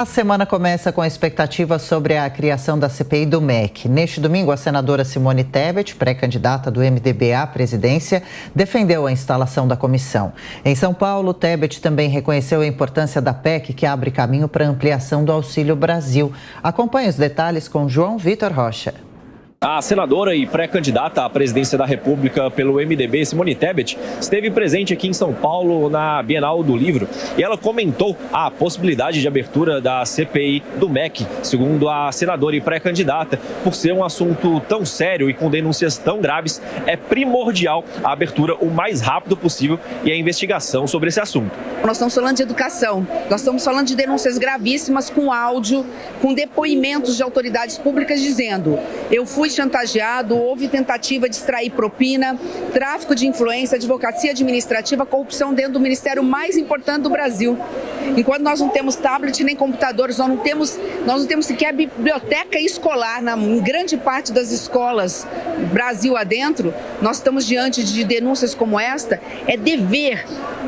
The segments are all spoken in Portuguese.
A semana começa com a expectativa sobre a criação da CPI do MEC. Neste domingo, a senadora Simone Tebet, pré-candidata do MDB à presidência, defendeu a instalação da comissão. Em São Paulo, Tebet também reconheceu a importância da PEC, que abre caminho para a ampliação do Auxílio Brasil. Acompanhe os detalhes com João Vitor Rocha. A senadora e pré-candidata à presidência da República pelo MDB, Simone Tebet, esteve presente aqui em São Paulo na Bienal do Livro e ela comentou a possibilidade de abertura da CPI do MEC, segundo a senadora e pré-candidata, por ser um assunto tão sério e com denúncias tão graves, é primordial a abertura o mais rápido possível e a investigação sobre esse assunto. Nós estamos falando de educação, nós estamos falando de denúncias gravíssimas com áudio, com depoimentos de autoridades públicas dizendo: eu fui chantageado, houve tentativa de extrair propina, tráfico de influência, advocacia administrativa, corrupção dentro do ministério mais importante do Brasil. Enquanto nós não temos tablet nem computadores, nós não temos sequer biblioteca escolar em grande parte das escolas Brasil adentro, nós estamos diante de denúncias como esta. É dever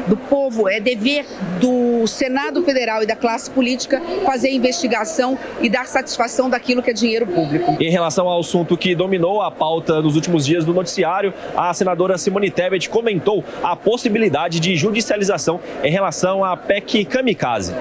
do povo, é dever do Senado Federal e da classe política fazer a investigação e dar satisfação daquilo que é dinheiro público. Em relação ao assunto que dominou a pauta nos últimos dias do noticiário, a senadora Simone Tebet comentou a possibilidade de judicialização em relação à PEC Kamikaze.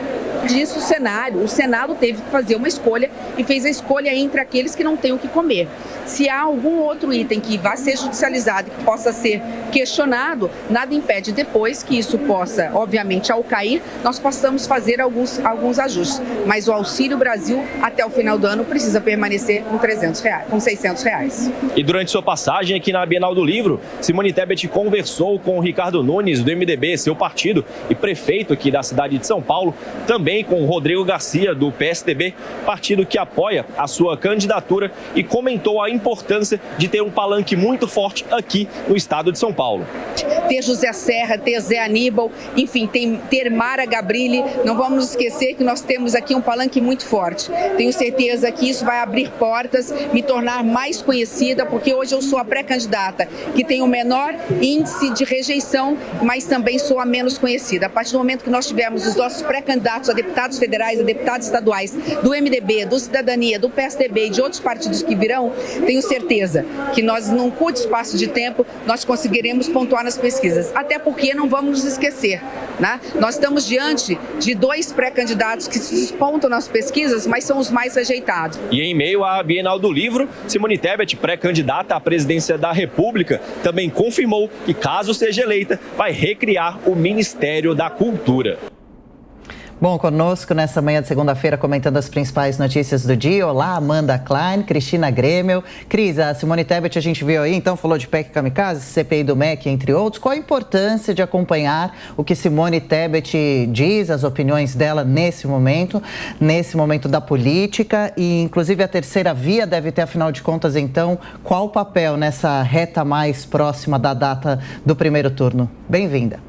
Disso o Senado teve que fazer uma escolha e fez a escolha entre aqueles que não têm o que comer. Se há algum outro item que vá ser judicializado e que possa ser questionado, nada impede depois que isso possa, obviamente, ao cair, nós possamos fazer alguns ajustes. Mas o Auxílio Brasil, até o final do ano, precisa permanecer com R$300, com R$600. E durante sua passagem aqui na Bienal do Livro, Simone Tebet conversou com o Ricardo Nunes, do MDB, seu partido, e prefeito aqui da cidade de São Paulo, também com o Rodrigo Garcia, do PSDB, partido que apoia a sua candidatura, e comentou a importância de ter um palanque muito forte aqui no estado de São Paulo. Ter José Serra, ter Zé Aníbal, enfim, ter Mara Gabrilli. Não vamos nos esquecer que nós temos aqui um palanque muito forte. Tenho certeza que isso vai abrir portas, me tornar mais conhecida, porque hoje eu sou a pré-candidata que tem o menor índice de rejeição, mas também sou a menos conhecida. A partir do momento que nós tivermos os nossos pré-candidatos a deputados federais, a deputados estaduais, do MDB, do Cidadania, do PSDB e de outros partidos que virão, tenho certeza que nós, num curto espaço de tempo, nós conseguiremos pontuar nas pesquisas. Até porque não vamos nos esquecer, né? Nós estamos diante de dois pré-candidatos que se despontam nas pesquisas, mas são os mais rejeitados. E em meio à Bienal do Livro, Simone Tebet, pré-candidata à presidência da República, também confirmou que, caso seja eleita, vai recriar o Ministério da Cultura. Bom, conosco nessa manhã de segunda-feira, comentando as principais notícias do dia. Olá, Amanda Klein, Cristina Grêmio. Cris, a Simone Tebet a gente viu aí, então falou de PEC Kamikaze, CPI do MEC, entre outros. Qual a importância de acompanhar o que Simone Tebet diz, as opiniões dela nesse momento da política? E, inclusive, a terceira via deve ter, afinal de contas, então, qual o papel nessa reta mais próxima da data do primeiro turno? Bem-vinda.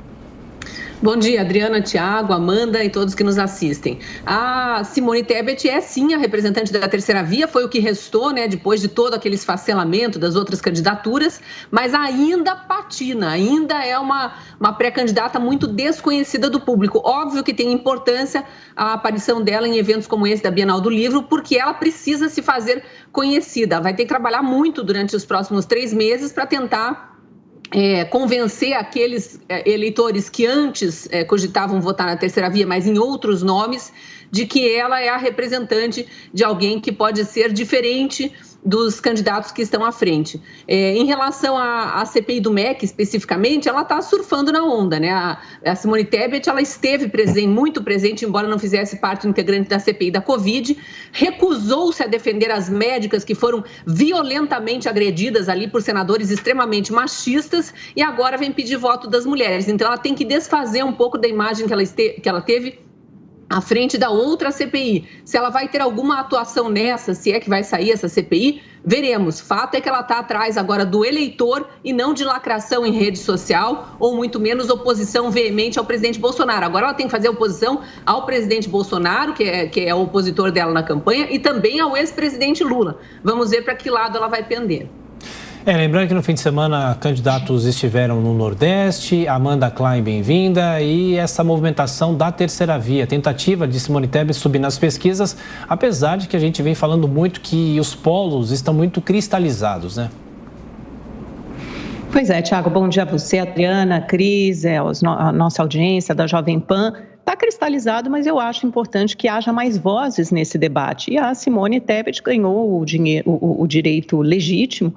Bom dia, Adriana, Tiago, Amanda e todos que nos assistem. A Simone Tebet é sim a representante da terceira via, foi o que restou, né, depois de todo aquele esfacelamento das outras candidaturas, mas ainda patina, ainda é uma pré-candidata muito desconhecida do público. Óbvio que tem importância a aparição dela em eventos como esse da Bienal do Livro, porque ela precisa se fazer conhecida. Vai ter que trabalhar muito durante os próximos 3 meses para tentar convencer aqueles eleitores que antes cogitavam votar na terceira via, mas em outros nomes, de que ela é a representante de alguém que pode ser diferente dos candidatos que estão à frente. Em relação à CPI do MEC, especificamente, ela está surfando na onda, né? A Simone Tebet, ela esteve muito presente, embora não fizesse parte integrante da CPI da Covid, recusou-se a defender as médicas que foram violentamente agredidas ali por senadores extremamente machistas e agora vem pedir voto das mulheres. Então, ela tem que desfazer um pouco da imagem que ela teve à frente da outra CPI. Se ela vai ter alguma atuação nessa, se é que vai sair essa CPI, veremos. Fato é que ela está atrás agora do eleitor e não de lacração em rede social ou muito menos oposição veemente ao presidente Bolsonaro. Agora ela tem que fazer oposição ao presidente Bolsonaro, que é o opositor dela na campanha, e também ao ex-presidente Lula. Vamos ver para que lado ela vai pender. Lembrando que no fim de semana candidatos estiveram no Nordeste, Amanda Klein, bem-vinda, e essa movimentação da terceira via, tentativa de Simone Tebet subir nas pesquisas, apesar de que a gente vem falando muito que os polos estão muito cristalizados, né? Pois é, Thiago, bom dia a você, Adriana, Cris, a nossa audiência da Jovem Pan. Está cristalizado, mas eu acho importante que haja mais vozes nesse debate. E a Simone Tebet ganhou o direito legítimo,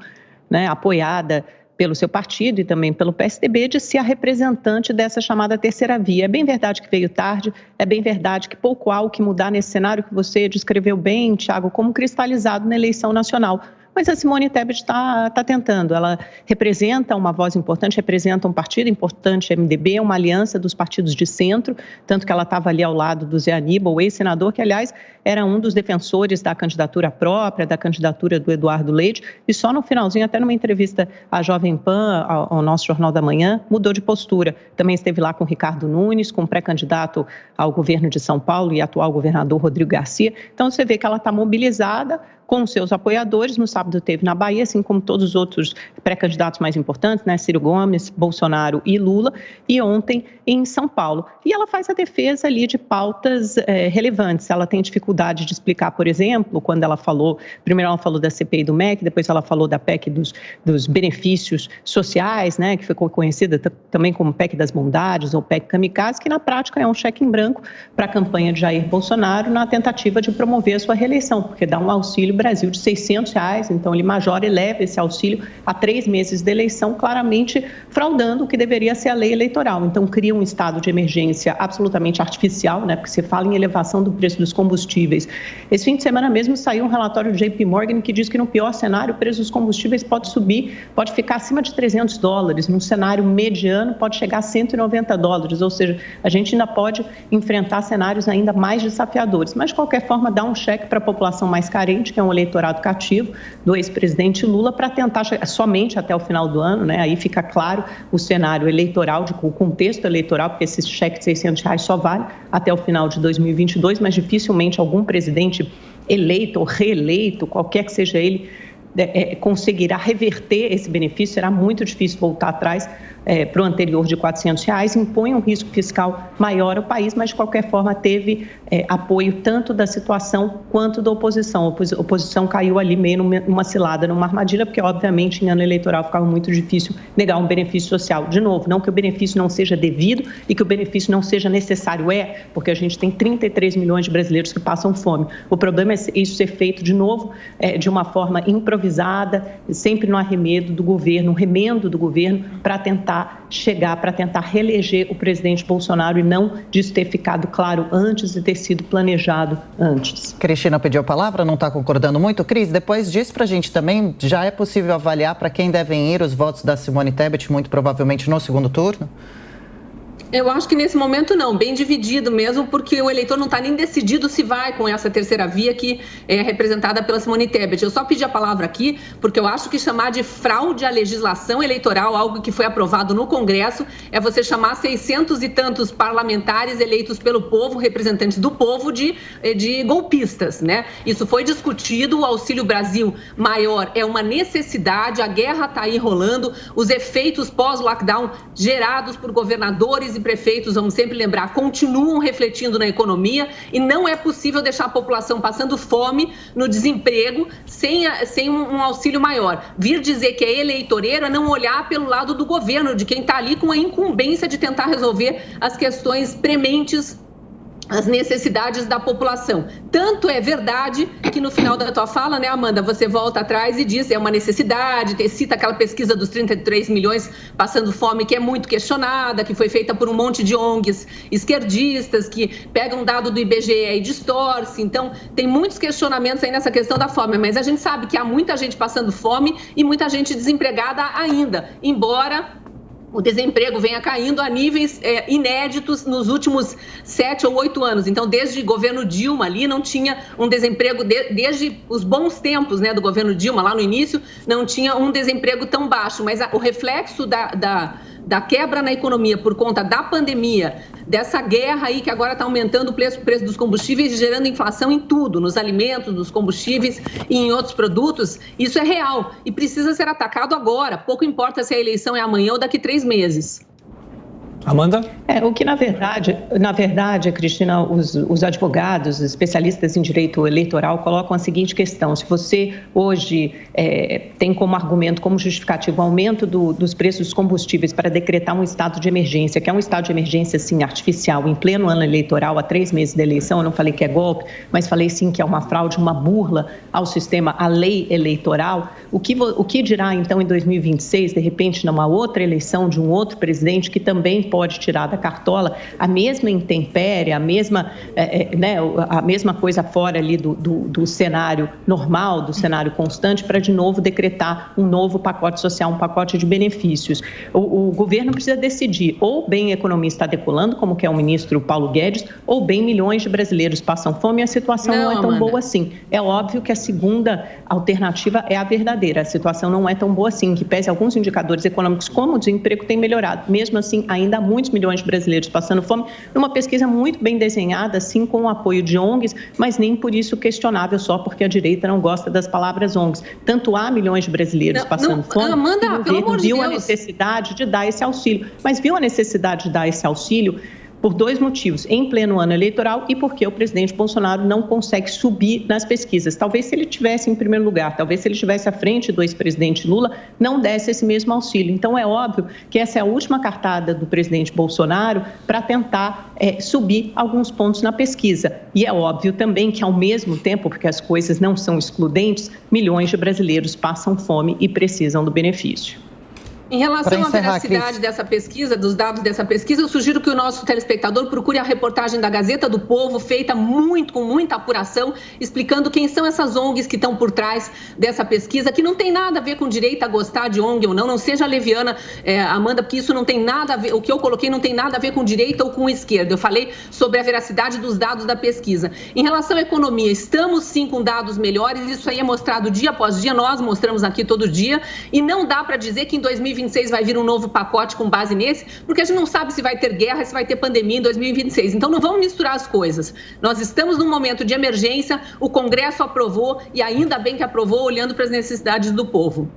né, apoiada pelo seu partido e também pelo PSDB, de ser a representante dessa chamada terceira via. É bem verdade que veio tarde, é bem verdade que pouco há o que mudar nesse cenário que você descreveu bem, Thiago, como cristalizado na eleição nacional. Mas a Simone Tebet está tentando, ela representa uma voz importante, representa um partido importante, MDB, uma aliança dos partidos de centro, tanto que ela estava ali ao lado do Zé Aníbal, o ex-senador, que, aliás, era um dos defensores da candidatura própria, da candidatura do Eduardo Leite, e só no finalzinho, até numa entrevista à Jovem Pan, ao nosso Jornal da Manhã, mudou de postura. Também esteve lá com o Ricardo Nunes, com o pré-candidato ao governo de São Paulo e atual governador Rodrigo Garcia. Então, você vê que ela está mobilizada com seus apoiadores. No sábado teve na Bahia, assim como todos os outros pré-candidatos mais importantes, né? Ciro Gomes, Bolsonaro e Lula, e ontem em São Paulo. E ela faz a defesa ali de pautas relevantes. Ela tem dificuldade de explicar, por exemplo, quando ela falou, primeiro ela falou da CPI do MEC, depois ela falou da PEC dos benefícios sociais, né? Que ficou conhecida também como PEC das bondades ou PEC kamikaze, que na prática é um cheque em branco para a campanha de Jair Bolsonaro na tentativa de promover a sua reeleição, porque dá um auxílio Brasil de R$600, então ele majora e leva esse auxílio a 3 meses de eleição, claramente fraudando o que deveria ser a lei eleitoral. Então cria um estado de emergência absolutamente artificial, né? Porque você fala em elevação do preço dos combustíveis. Esse fim de semana mesmo saiu um relatório do JP Morgan que diz que no pior cenário o preço dos combustíveis pode subir, pode ficar acima de $300, num cenário mediano pode chegar a $190, ou seja, a gente ainda pode enfrentar cenários ainda mais desafiadores, mas de qualquer forma dá um cheque para a população mais carente, que é um eleitorado cativo do ex-presidente Lula, para tentar chegar somente até o final do ano, né? Aí fica claro o cenário eleitoral, o contexto eleitoral, porque esse cheque de R$600 só vale até o final de 2022, mas dificilmente algum presidente eleito ou reeleito, qualquer que seja ele, conseguirá reverter esse benefício. Será muito difícil voltar atrás para o anterior de R$400, impõe um risco fiscal maior ao país, mas de qualquer forma teve apoio tanto da situação quanto da oposição. A oposição caiu ali meio numa cilada, numa armadilha, porque obviamente em ano eleitoral ficava muito difícil negar um benefício social. De novo, não que o benefício não seja devido e que o benefício não seja necessário, porque a gente tem 33 milhões de brasileiros que passam fome. O problema é isso ser feito de novo de uma forma improvisada, sempre no arremedo do governo, um remendo do governo para tentar reeleger o presidente Bolsonaro e não disso ter ficado claro antes e ter sido planejado antes. Cristina pediu a palavra, não está concordando muito. Cris, depois disso para a gente também, já é possível avaliar para quem devem ir os votos da Simone Tebet, muito provavelmente no segundo turno? Eu acho que nesse momento não, bem dividido mesmo, porque o eleitor não está nem decidido se vai com essa terceira via que é representada pela Simone Tebet. Eu só pedi a palavra aqui porque eu acho que chamar de fraude à legislação eleitoral, algo que foi aprovado no Congresso, é você chamar 600 e tantos parlamentares eleitos pelo povo, representantes do povo, de golpistas, né? Isso foi discutido, o Auxílio Brasil maior é uma necessidade, a guerra está aí rolando, os efeitos pós-lockdown gerados por governadores e prefeitos, vamos sempre lembrar, continuam refletindo na economia e não é possível deixar a população passando fome, no desemprego, sem um auxílio maior. Vir dizer que é eleitoreiro é não olhar pelo lado do governo, de quem está ali com a incumbência de tentar resolver as questões prementes, as necessidades da população. Tanto é verdade que no final da tua fala, né, Amanda, você volta atrás e diz é uma necessidade, cita aquela pesquisa dos 33 milhões passando fome, que é muito questionada, que foi feita por um monte de ONGs esquerdistas, que pegam um dado do IBGE e distorce. Então, tem muitos questionamentos aí nessa questão da fome, mas a gente sabe que há muita gente passando fome e muita gente desempregada ainda, embora o desemprego venha caindo a níveis inéditos nos últimos 7 ou 8 anos. Então, desde o governo Dilma ali, não tinha um desemprego, desde os bons tempos, né, do governo Dilma, lá no início, não tinha um desemprego tão baixo. Mas o reflexo da quebra na economia por conta da pandemia, dessa guerra aí que agora está aumentando o preço dos combustíveis e gerando inflação em tudo, nos alimentos, nos combustíveis e em outros produtos, isso é real e precisa ser atacado agora. Pouco importa se a eleição é amanhã ou daqui 3 meses. Amanda? O que na verdade, Cristina, os advogados, os especialistas em direito eleitoral colocam a seguinte questão: se você hoje tem como argumento, como justificativo, o aumento dos preços dos combustíveis para decretar um estado de emergência, que é um estado de emergência, sim, artificial, em pleno ano eleitoral, há 3 meses da eleição, eu não falei que é golpe, mas falei sim que é uma fraude, uma burla ao sistema, à lei eleitoral, o que dirá então em 2026, de repente, numa outra eleição de um outro presidente que também pode tirar da cartola a mesma intempérie, a mesma coisa fora ali do cenário normal, do cenário constante, para de novo decretar um novo pacote social, um pacote de benefícios. O governo precisa decidir, ou bem a economia está decolando, como quer o ministro Paulo Guedes, ou bem milhões de brasileiros passam fome e a situação não é tão boa assim. É óbvio que a segunda alternativa é a verdadeira. A situação não é tão boa assim, que pese alguns indicadores econômicos como o desemprego tem melhorado. Mesmo assim, ainda há muitos milhões de brasileiros passando fome, numa pesquisa muito bem desenhada, sim, com o apoio de ONGs, mas nem por isso questionável só porque a direita não gosta das palavras ONGs. Tanto há milhões de brasileiros passando fome, Amanda, que o governo viu a necessidade de dar esse auxílio. Mas viu a necessidade de dar esse auxílio por 2 motivos: em pleno ano eleitoral e porque o presidente Bolsonaro não consegue subir nas pesquisas. Talvez se ele estivesse em primeiro lugar, talvez se ele estivesse à frente do ex-presidente Lula, não desse esse mesmo auxílio. Então é óbvio que essa é a última cartada do presidente Bolsonaro para tentar subir alguns pontos na pesquisa. E é óbvio também que, ao mesmo tempo, porque as coisas não são excludentes, milhões de brasileiros passam fome e precisam do benefício. Em relação à veracidade dessa pesquisa, dos dados dessa pesquisa, eu sugiro que o nosso telespectador procure a reportagem da Gazeta do Povo, feita com muita apuração, explicando quem são essas ONGs que estão por trás dessa pesquisa, que não tem nada a ver com direito a gostar de ONG ou não seja leviana, Amanda, porque isso não tem nada a ver, o que eu coloquei não tem nada a ver com direita ou com esquerda. Eu falei sobre a veracidade dos dados da pesquisa. Em relação à economia, estamos sim com dados melhores, isso aí é mostrado dia após dia, nós mostramos aqui todo dia, e não dá para dizer que em 2026 vai vir um novo pacote com base nesse, porque a gente não sabe se vai ter guerra, se vai ter pandemia em 2026. Então não vamos misturar as coisas. Nós estamos num momento de emergência, o Congresso aprovou e ainda bem que aprovou, olhando para as necessidades do povo.